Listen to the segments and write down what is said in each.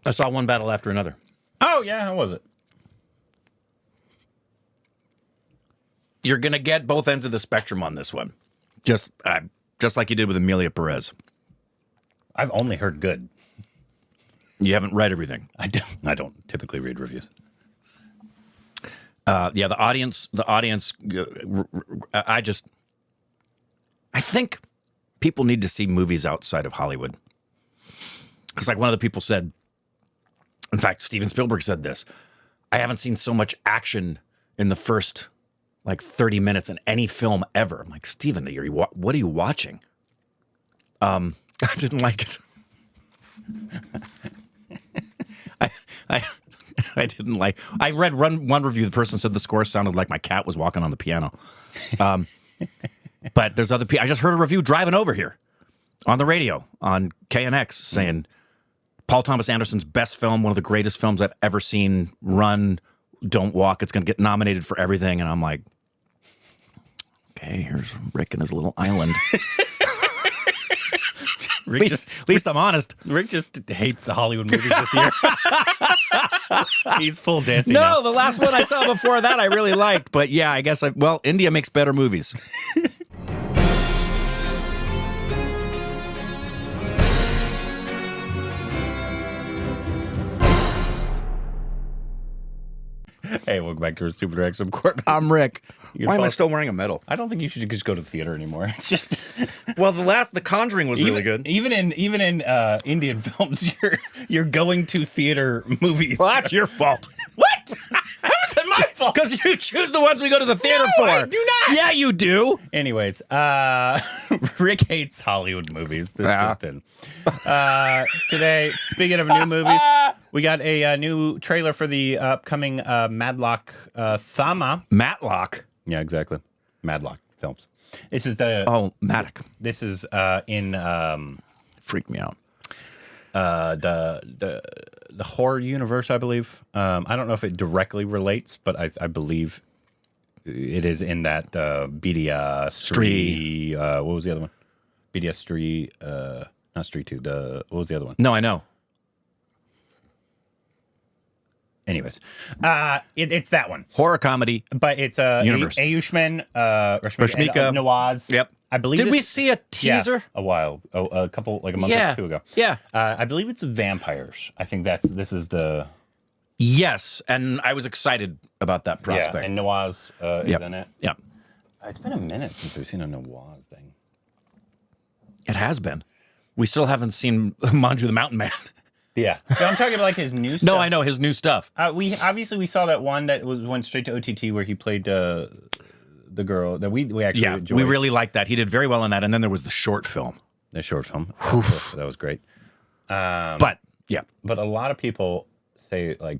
I saw One Battle After Another. Oh, yeah. How was it? You're going to get both ends of the spectrum on this one. Just like you did with Emilia Perez. I've only heard good. You haven't read everything. I don't typically read reviews. Yeah, the audience, I think people need to see movies outside of Hollywood. Because like one of the people said, in fact, Steven Spielberg said this, I haven't seen so much action in the first like 30 minutes in any film ever. I'm like, Steven, what are you watching? I didn't like it. I didn't like. I read one review. The person said the score sounded like my cat was walking on the piano. But there's other people. I just heard a review driving over here on the radio on KNX saying Paul Thomas Anderson's best film, one of the greatest films I've ever seen. Run, Don't Walk. It's going to get nominated for everything. And I'm like, okay, here's Rick and his little island. At least I'm honest. Rick just hates Hollywood movies this year. He's full dancing. No, the last one I saw before that I really liked. But yeah, I guess India makes better movies. Hey, welcome back to our Super Direct. I'm Corbin. I'm Rick. Why am I still wearing a medal? I don't think you should just go to the theater anymore. It's just well, The Conjuring was really good. Even in Indian films, you're going to theater movies. Well, that's your fault. What? How is that my fault? Because you choose the ones we go to the theater for. I do not. Yeah, you do. Anyways, Rick hates Hollywood movies. This just in. Today, speaking of new movies, we got a new trailer for the upcoming Madlock Thamma. Matlock? Yeah, exactly. Madlock films. This is the... Oh, Maddock. This is in... Freaked me out. The horror universe, I believe. I don't know if it directly relates, but I believe it is in that BDS Street. What was the other one? BDS Street. Not Street 2. What was the other one? No, I know. Anyways, it's that one. Horror comedy. But it's universe. Ayushmann, Rashmika, and Nawaz. Yep. I believe. Did we see a teaser? Yeah, a couple, like a month or two ago. Yeah. I believe it's vampires. I think this is the... Yes, and I was excited about that prospect. Yeah, and Nawaz is in it. Yeah. It's been a minute since we've seen a Nawaz thing. It has been. We still haven't seen Munjya the Mountain Man. Yeah. But I'm talking about like his new stuff. No, I know his new stuff. We saw that one that went straight to OTT where he played the girl that we actually enjoyed. We really liked that. He did very well in that. And then there was the short film. The short film. That was great. But a lot of people say like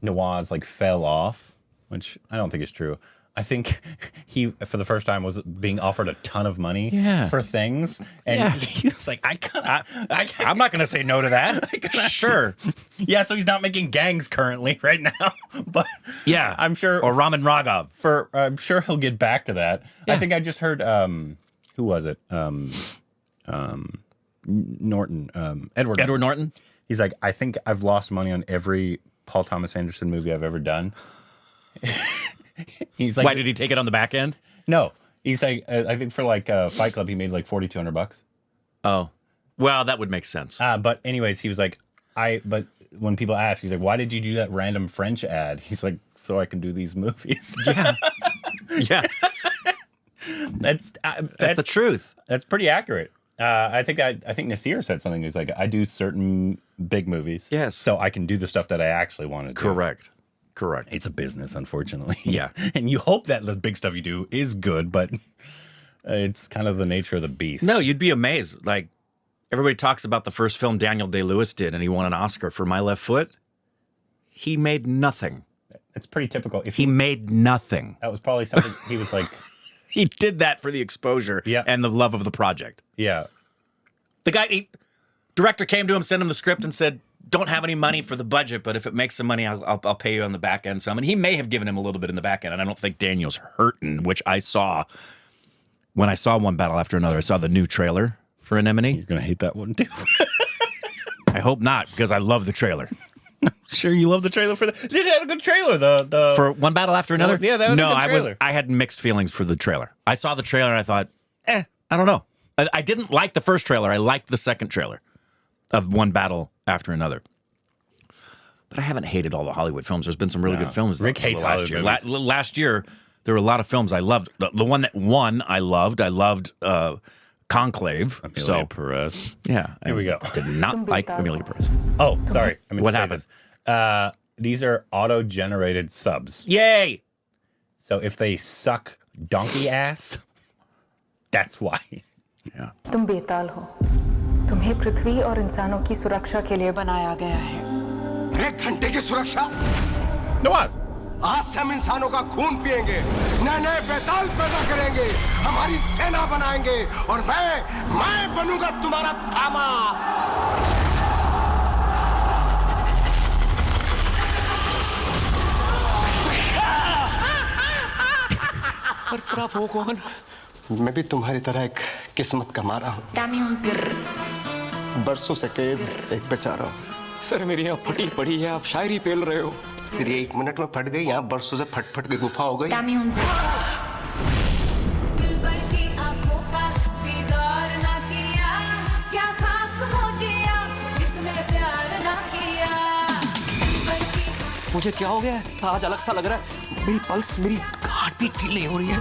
Nawaz like fell off, which I don't think is true. I think he, for the first time, was being offered a ton of money for things. And he's like, I'm not going to say no to that. Sure. Yeah, so he's not making Gangs currently right now. But yeah, I'm sure. Or Raman Raghav. I'm sure he'll get back to that. Yeah. I think I just heard, who was it? Norton. Edward Norton. He's like, I think I've lost money on every Paul Thomas Anderson movie I've ever done. He's like, why did he take it on the back end? No, he's like, I think for like Fight Club, he made like $4,200. Oh, well, that would make sense. But anyways, he was like, but when people ask, he's like, why did you do that random French ad? He's like, so I can do these movies. Yeah, yeah. That's the truth. That's pretty accurate. I think Nasir said something. He's like, I do certain big movies, yes, so I can do the stuff that I actually want to do. Correct. It's a business, unfortunately. Yeah. And you hope that the big stuff you do is good, but it's kind of the nature of the beast. No, you'd be amazed. Like, everybody talks about the first film Daniel Day-Lewis did, and he won an Oscar for My Left Foot. He made nothing. It's pretty typical. He made nothing. That was probably something he was like... He did that for the exposure and the love of the project. Yeah. The director came to him, sent him the script, and said, don't have any money for the budget, but if it makes some money, I'll pay you on the back end some. And he may have given him a little bit in the back end, and I don't think Daniel's hurting, which I saw when I saw One Battle After Another. I saw the new trailer for Anemone. You're going to hate that one, too. I hope not, because I love the trailer. Sure, you love the trailer for the. They had a good trailer. The For One Battle After Another. Yeah, that was no, a good trailer. I had mixed feelings for the trailer. I saw the trailer and I thought, I don't know. I didn't like the first trailer. I liked the second trailer of One Battle After Another. But I haven't hated all the Hollywood films. There's been some really good films. Rick hates last year. Hollywood movies. Last year, there were a lot of films I loved. The one that won, I loved. I loved Conclave. Amelia Perez. Yeah. Here we go. Did not like Amelia Perez. Oh, sorry. I mean, What happened? These are auto-generated subs. Yay! So if they suck donkey ass, that's why. Yeah. तुम बेताल हो तुम्हें पृथ्वी और इंसानों की सुरक्षा के लिए बनाया गया है 1 घंटे की सुरक्षा Nawaz. आज से हम इंसानों का खून पिएंगे नए नए बेताल पैदा करेंगे हमारी सेना बनाएंगे और मैं बनूंगा तुम्हारा थामा पर सर आप वो कौन मैं भी तुम्हारी तरह एक किस्मत का मारा हूँ बरसों से कैद एक बेचारा हूँ सर मेरी यहाँ फटी पड़ी है आप शायरी पेल रहे हो तेरी 1 मिनट में फट गई यहाँ बरसों से फट फट के गुफा हो गई मुझे क्या हो गया है आज अलग सा लग रहा है मेरी पल्स मेरी हार्ट बीट फील नहीं हो रही है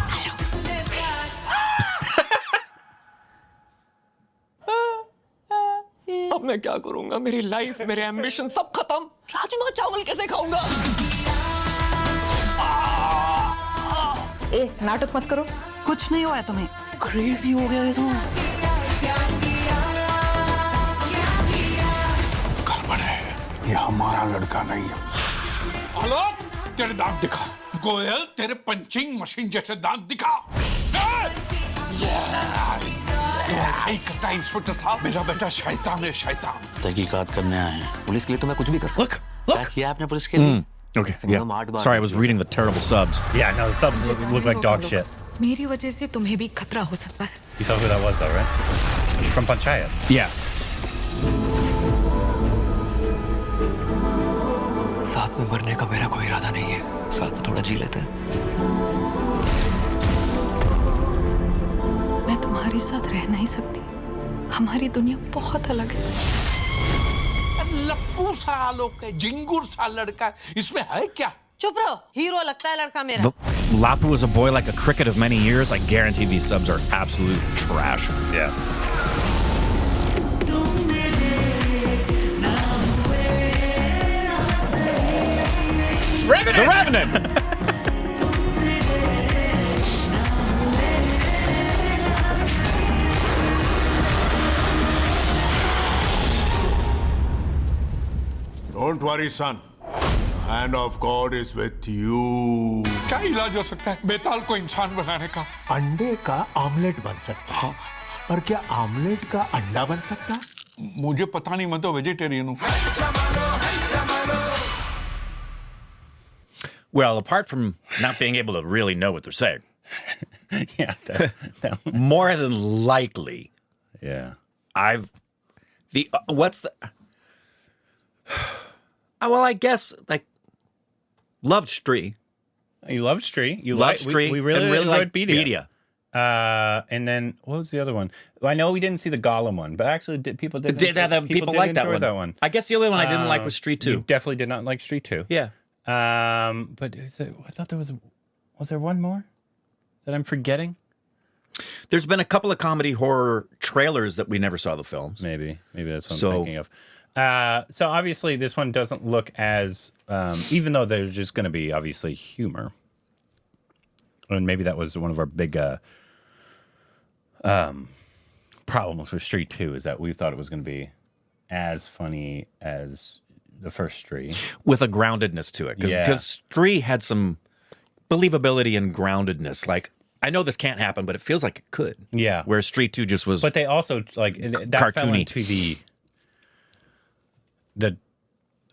अब मैं क्या करूंगा मेरी लाइफ मेरे एम्बिशन सब खत्म राजमा चावल कैसे खाऊंगा ए नाटक मत करो कुछ नहीं हुआ है तुम्हें क्रेजी हो गया है तो गड़बड़ है ये हमारा लड़का नहीं है हेलो तेरे दांत दिखा गोयल तेरे पंचिंग मशीन जैसे दांत दिखा ऐसा ही करता है इंस्पेक्टर साहब मेरा बेटा शैतान है शैतान तहकीकात करने आए हैं पुलिस के लिए तो मैं कुछ भी कर सकता हूँ क्या किया आपने पुलिस के लिए Okay. Yeah. Sorry, I was reading the terrible subs. Yeah, no, the subs look like dog shit. मेरी वजह से तुम्हें भी खतरा हो सकता है You saw who that was, though, right? From Panchayat. Yeah. साथ में मरने का मेरा कोई इरादा नहीं है साथ में थोड़ा जी लेते हैं मैं तुम्हारे साथ रह नहीं सकती हमारी दुनिया बहुत अलग है लप्पू सा आलोक है जिंगुर सा लड़का है इसमें है क्या चुप रहो हीरो लगता है लड़का मेरा Lapu was a boy like a cricket of many years. I guarantee these subs are absolute trash. Yeah. The Revenant! Don't worry, son. The hand of God is with you. क्या इलाज हो सकता है बेताल को इंसान बनाने का अंडे का आमलेट बन सकता है पर क्या आमलेट का अंडा बन सकता है मुझे पता नहीं मैं तो वेजिटेरियन हूँ Well, apart from not being able to really know what they're saying, Yeah. more than likely, Yeah. what's the, well, I guess, like, loved Stree. You loved Stree. You Loved liked Stree. We really, and enjoyed liked Bedia. And then what was the other one? Well, I know we didn't see the Gollum one, but actually people did. People like that enjoy one. I guess the only one I didn't like was Stree 2. You definitely did not like Stree 2. Yeah. But I thought there was there one more that I'm forgetting? There's been a couple of comedy horror trailers that we never saw the films. Maybe that's what I'm thinking of. So obviously this one doesn't look as, even though there's just going to be obviously humor. And maybe that was one of our big problems with Stree 2 is that we thought it was going to be as funny as the first Stree. With a groundedness to it. Because Stree had some believability and groundedness. Like, I know this can't happen, but it feels like it could. Yeah. Whereas Stree 2 just was But they also, like, that fell cartoony. into the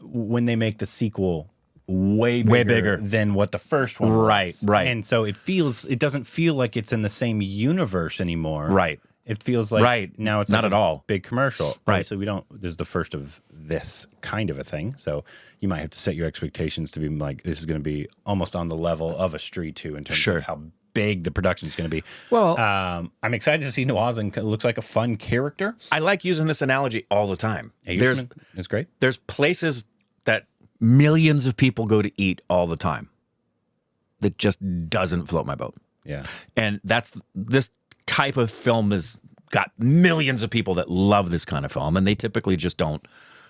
when they make the sequel way bigger than what the first one was. Right. And so it doesn't feel like it's in the same universe anymore. Right. It feels like Right. now it's Not like at a all. big commercial. Right. So this is the first of this kind of a thing. So you might have to set your expectations to be like, this is going to be almost on the level of a Street 2 in terms Sure. of how big the production is going to be. Well, I'm excited to see Nawazuddin. It looks like a fun character. I like using this analogy all the time. Ayushmann is great. There's places that millions of people go to eat all the time that just doesn't float my boat. Yeah. And this type of film has got millions of people that love this kind of film, and they typically just don't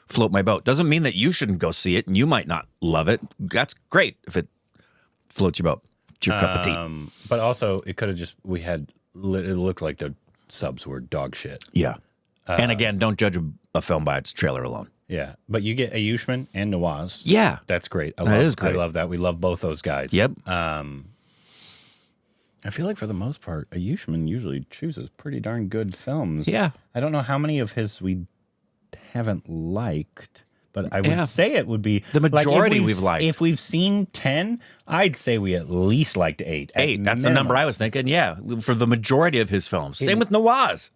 float my boat. Doesn't mean that you shouldn't go see it, and you might not love it. That's great if it floats your boat. It's your cup of tea. But also, it could have just, it looked like the subs were dog shit. Yeah. And again, don't judge a film by its trailer alone. Yeah. But you get Ayushmann and Nawaz. Yeah. That's great. That is great. I love that. We love both those guys. Yep. I feel like for the most part, Ayushmann usually chooses pretty darn good films. Yeah. I don't know how many of his we haven't liked, but I would Yeah. say it would be The majority if we've liked. If we've seen 10, I'd say we at least liked 8. at 8. That's the minimum. number I was thinking. Yeah. For the majority of his films. Same with Nawaz.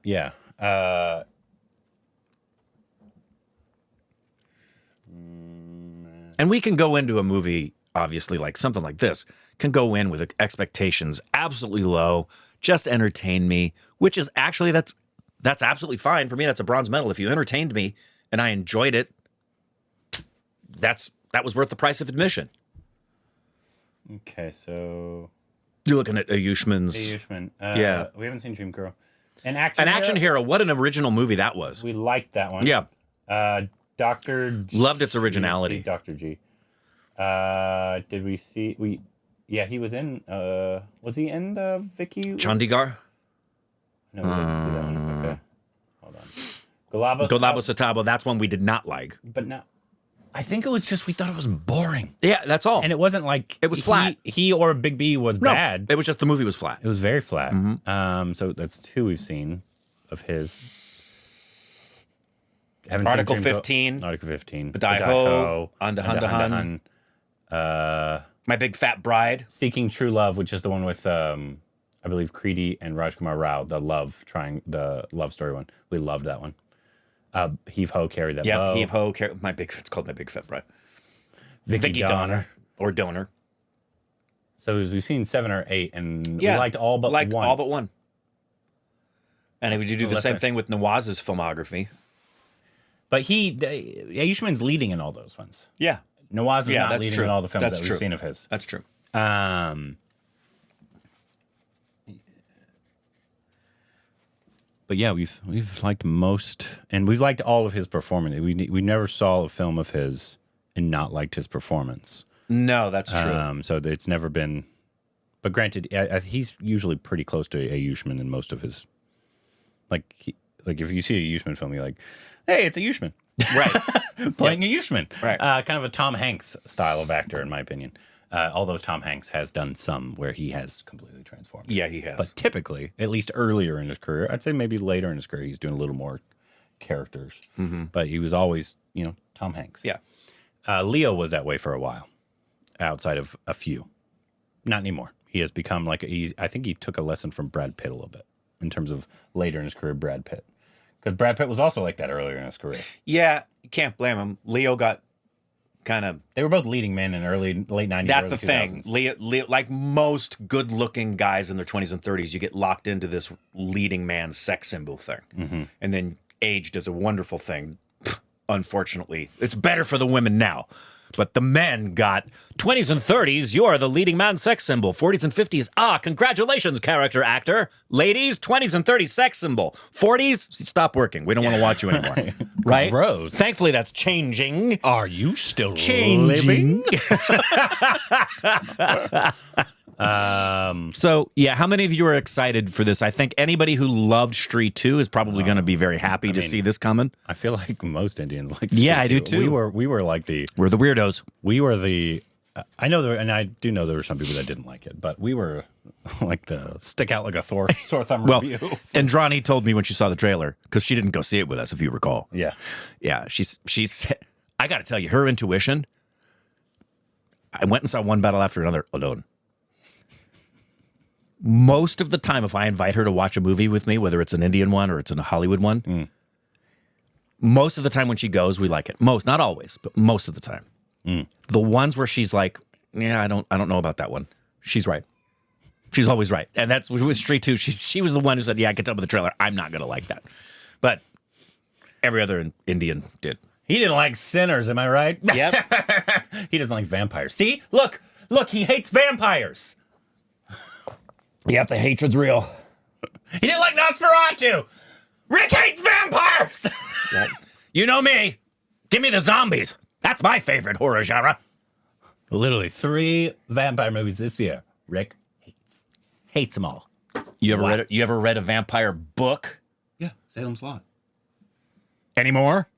Yeah. And we can go into a movie, obviously, like something like this, can go in with expectations absolutely low, just entertain me, which is actually, that's absolutely fine. For me, that's a bronze medal. If you entertained me and I enjoyed it, that was worth the price of admission. Okay, so You're looking at Ayushmann's. Ayushmann. Yeah. We haven't seen Dream Girl. An action Hero. What an original movie that was. We liked that one. Yeah. Dr. G. Loved its originality. Dr. G. Did we see yeah, he was in was he in the Vicky Chandigarh? No, we didn't see that one. Okay. Hold on. Golabo Satabo, that's one we did not like. But no, I think it was just we thought it was boring. Yeah, that's all. And it wasn't like It was flat. He or Big B was bad. It was just the movie was flat. It was very flat. So that's 2 we've seen of his. Haven't seen Article Dream Girl- 15. Article 15. Badai-ho, Andahan. My Big Fat Bride. Seeking True Love, which is the one with I believe Creedy and Rajkumar Rao, the love story one. We loved that one. Heave Ho, Carry That Bow. Yeah, Heave Ho. It's called My Big Fat Bride. Vicky Donor. Or Donor. So we've seen 7 or 8, and Yeah, we liked all but one. all but one. And we do the Unless same I- thing with Nawaz's filmography. But Ayushmann's leading in all those ones. Yeah. Nawaz is Yeah, not that's leading true. in all the films That's that true. we've seen of his. That's true. But yeah, we've liked most, and we've liked all of his performance. We never saw a film of his and not liked his performance. No, that's true. So it's never been. But granted, he's usually pretty close to Ayushmann in most of his. Like if you see a Ayushmann film, you're like, hey, it's Ayushmann. Right. Playing Ayushmann. Right. Kind of a Tom Hanks style of actor, in my opinion. Although Tom Hanks has done some where he has completely transformed. Yeah, he has. But typically, at least earlier in his career, I'd say maybe later in his career, he's doing a little more characters. But he was always, Tom Hanks. Yeah. Leo was that way for a while, outside of a few. Not anymore. He has become I think he took a lesson from Brad Pitt a little bit in terms of later in his career, Brad Pitt. Because Brad Pitt was also like that earlier in his career. Yeah, you can't blame him. Leo got kind of. They were both leading men in late 90s. That's early the thing. 2000s. Leo, like most good-looking guys in their 20s and 30s, you get locked into this leading man sex symbol thing. And then age does a wonderful thing. Unfortunately, it's better for the women now. But the men got 20s and 30s, you're the leading man sex symbol. 40s and 50s, congratulations, character actor. Ladies, 20s and 30s sex symbol. 40s, stop working. We don't want to watch you anymore. Right? Gross. Thankfully, that's changing. Are you still Changing. So, yeah, how many of you are excited for this? I think anybody who loved Street 2 is probably going to be very happy to see this coming. I feel like most Indians like. Yeah, I Street do too. We were like the. We're the weirdos. We were the. I know there, and I do know there were some people that didn't like it, but we were like the stick out like a sore thumb Well, review. Andrani told me when she saw the trailer, because she didn't go see it with us, if you recall. Yeah. Yeah, she's. I got to tell you, her intuition. I went and saw one battle after another alone. most of the time, if I invite her to watch a movie with me, whether it's an Indian one or it's a Hollywood one, most of the time when she goes, we like it. Most, not always, but most of the time. The ones where she's like, yeah, I don't know about that one. She's right. She's always right. And that's with Street 2. She was the one who said, yeah, I can tell by the trailer, I'm not going to like that. But every other Indian did. He didn't like Sinners, am I right? Yep. He doesn't like vampires. See? Look, he hates vampires. Yep, the hatred's real. He didn't like Nosferatu. Rick hates vampires. Yep. You know me. Give me the zombies. That's my favorite horror genre. Literally 3 vampire movies this year. Rick hates them all. You ever read a vampire book? Yeah, Salem's Lot. Anymore?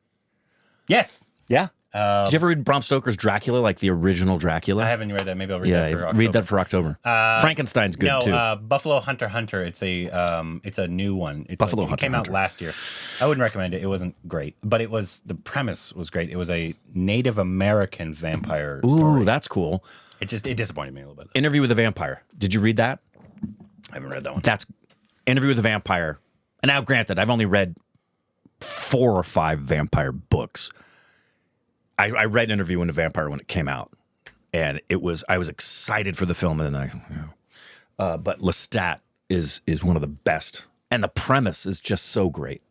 Yes. Yeah. Did you ever read Bram Stoker's Dracula, like the original Dracula? I haven't read that. Maybe I'll read that for October. Read that for October. Frankenstein's good too. Buffalo Hunter. It's a new one. It came out last year. I wouldn't recommend it. It wasn't great, but the premise was great. It was a Native American vampire story. Ooh, that's cool. It disappointed me a little bit. Interview with a Vampire. Did you read that? I haven't read that one. That's Interview with a Vampire. And now, granted, I've only read 4 or 5 vampire books. I read Interview with a Vampire when it came out, and I was excited for the film, and then but Lestat is one of the best, and the premise is just so great.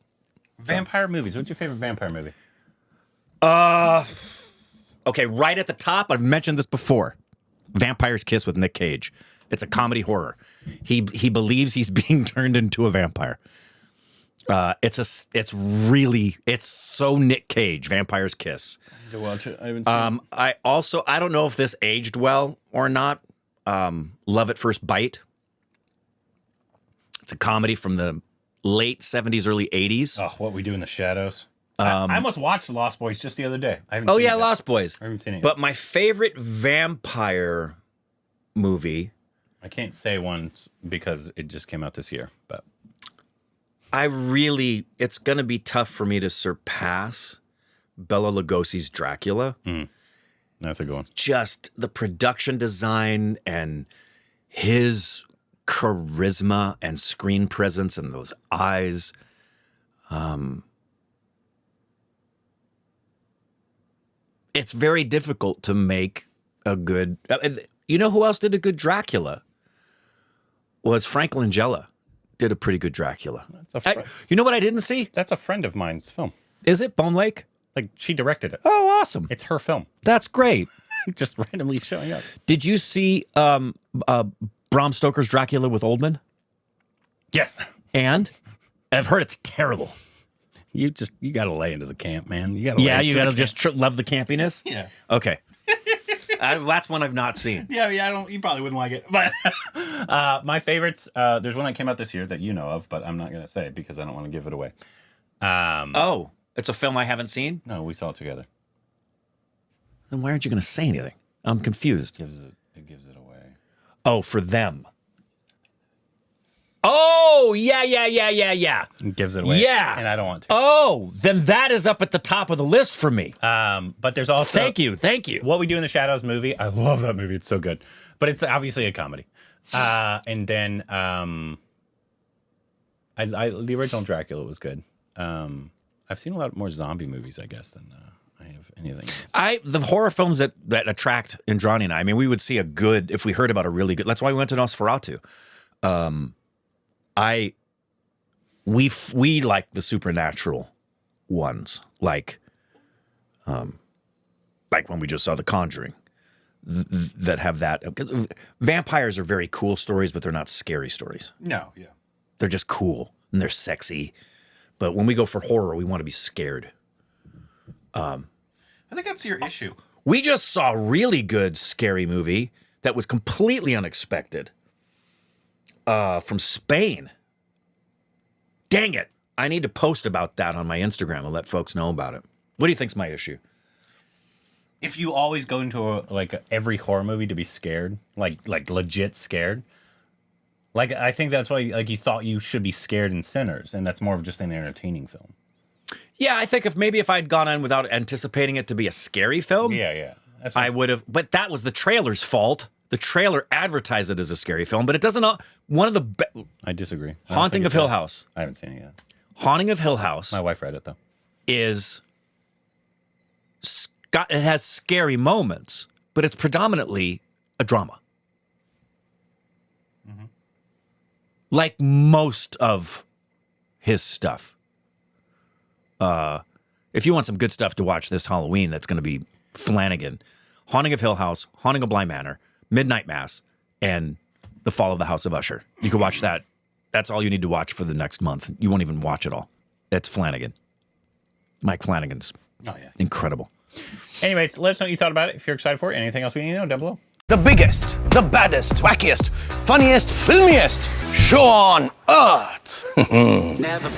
Vampire movies. What's your favorite vampire movie? Okay, right at the top, I've mentioned this before. Vampire's Kiss with Nick Cage. It's a comedy horror. He believes he's being turned into a vampire. It's so Nick Cage. Vampire's Kiss. To watch it. I haven't seen it. I don't know if this aged well or not. Love at First Bite. It's a comedy from the late 70s, early 80s. Oh, What We Do in the Shadows. I almost watched Lost Boys just the other day. I haven't Oh seen yeah, it Lost Boys. I haven't seen it yet. But my favorite vampire movie, I can't say one because it just came out this year, but it's going to be tough for me to surpass Bela Lugosi's Dracula. that's a good one. Just the production design and his charisma and screen presence and those eyes. It's very difficult to make a good... You know who else did a good Dracula? Was Frank Langella. Did a pretty good Dracula. You know what I didn't see? That's a friend of mine's film. Is it Bone Lake? Like, she directed it. Oh, awesome. It's her film. That's great. Just randomly showing up. Did you see Bram Stoker's Dracula with Oldman? Yes. And I've heard it's terrible. You got to lay into the camp, man. You got to just love the campiness? Yeah. Okay. That's one I've not seen. Yeah, you probably wouldn't like it. But my favorites, there's one that came out this year that you know of, but I'm not going to say it because I don't want to give it away. It's a film I haven't seen? No, we saw it together. Then why aren't you going to say anything? I'm confused. It gives it away. Oh, for them. Oh, yeah. It gives it away. Yeah. And I don't want to. Oh, then that is up at the top of the list for me. But there's also... Thank you. What We Do in the Shadows movie. I love that movie. It's so good. But it's obviously a comedy. And then the original Dracula was good. I've seen a lot more zombie movies, I guess, than I have anything else. The horror films that attract Indrani and I mean, we would see if we heard about a really good... That's why we went to Nosferatu. We like the supernatural ones, like when we just saw The Conjuring, that have that. Because vampires are very cool stories, but they're not scary stories. No, yeah, they're just cool and they're sexy. But when we go for horror, we want to be scared. I think that's your issue. We just saw a really good scary movie that was completely unexpected. From Spain. Dang it. I need to post about that on my Instagram and let folks know about it. What do you think's my issue? If you always go into every horror movie to be scared, like legit scared, I think that's why you thought you should be scared in Sinners, and that's more of just an entertaining film. Yeah, I think if I'd gone in without anticipating it to be a scary film, yeah, I would have. But that was the trailer's fault. The trailer advertised it as a scary film, but it doesn't. One of the I disagree. I don't Haunting think of it Hill does. House. I haven't seen it yet. Haunting of Hill House My wife read it though. is it has scary moments, but it's predominantly a drama. Like most of his stuff. If you want some good stuff to watch this Halloween, that's going to be Flanagan. Haunting of Hill House, Haunting of Bly Manor, Midnight Mass, and The Fall of the House of Usher. You can watch that. That's all you need to watch for the next month. You won't even watch it all. It's Flanagan. Mike Flanagan's incredible. Anyways, let us know what you thought about it. If you're excited for it, anything else we need to know down below. The biggest, the baddest, wackiest, funniest, filmiest show on earth. Never